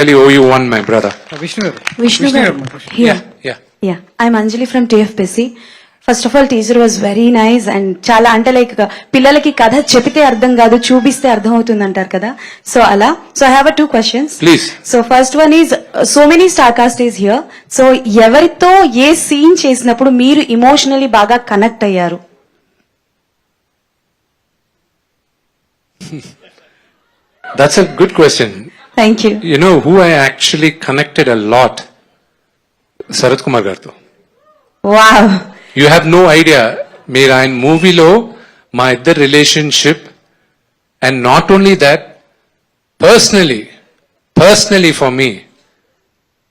really owe you one, my brother. Vishnu garu. Yeah. I'm Anjali from TFPC. First of all, teaser was very nice and చాలా అంటే like పిల్లలకి కథ చెపితే అర్థం కాదు చూపిస్తే అర్థం అవుతుంది అంటారు కదా సో అలా so I have 2 questions. Please. So first one is so many star cast is here so ఎవరితో ఏ సీన్ చేసినప్పుడు మీరు ఇమోషనలీ బాగా కనెక్ట్ అయ్యారు? That's a good question. Thank you. You know who I actually connected a lot? Sarath Kumar garto. Wow. You have no idea. Mera in movie lo my iddar relationship, and not only that, personally for me,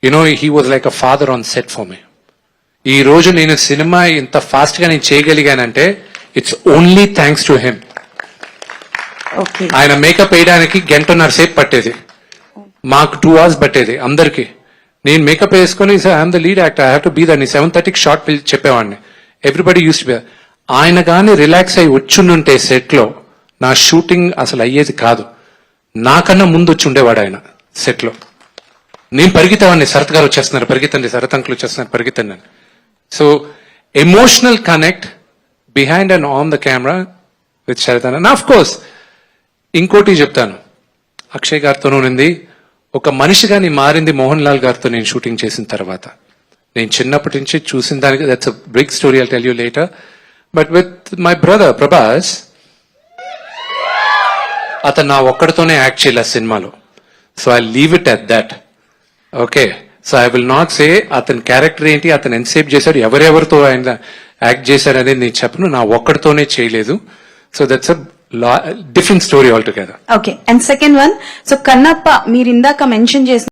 you know, he was like a father on set for me. ఈ రోజు నేను cinema ఇంత fast గా నేను చేయగలిగానంటే it's only thanks to him. Okay. ఆయన makeup వేయడానికి 1.5 గంటల సేపు పట్టేది, మాకు 2 hours పట్టేది అందరికి. నేను మేకప్ వేసుకుని I'm the lead actor, I have to be that. 7:30కి షార్ట్ చెప్పేవాడిని. Everybody use to be. ఆయన కానీ రిలాక్స్ అయ్యి వచ్చుంటే సెట్ లో నా షూటింగ్ అసలు అయ్యేది కాదు. నాకన్నా ముందు వచ్చి ఉండేవాడు ఆయన సెట్ లో. నేను పరిగెత్తేవాడిని, శరత్ గారు వచ్చేస్తున్నారు పరిగెత్తండి, శరత్ అంకుల్ వచ్చేస్తున్నారు పరిగెత్తండి అని. So emotional connect behind and on the camera with Sarath అన్న. ఆఫ్ కోర్స్ ఇంకోటి చెప్తాను, అక్షయ్ గారితోనూ ఉంది. ఒక మనిషిగా నేను మారింది మోహన్ లాల్ గారితో నేను షూటింగ్ చేసిన తర్వాత. నేను చిన్నప్పటి నుంచి చూసిన దానికి that's a big story, I'll tell you later. But with my brother Prabhas, అతను నా ఒక్కడితోనే యాక్ట్ చేయలేదు సినిమాలో. So I leave it at that. Okay, so I will not say అతని క్యారెక్టర్ ఏంటి, అతను ఎంతసేపు చేశాడు, ఎవరెవరితో ఆయన యాక్ట్ చేశాడు అనేది నేను చెప్పను. నా ఒక్కడితోనే చేయలేదు. So that's a different story altogether. Okay, and second one, so Kannappa, మీరు ఇందాక మెన్షన్ చేసిన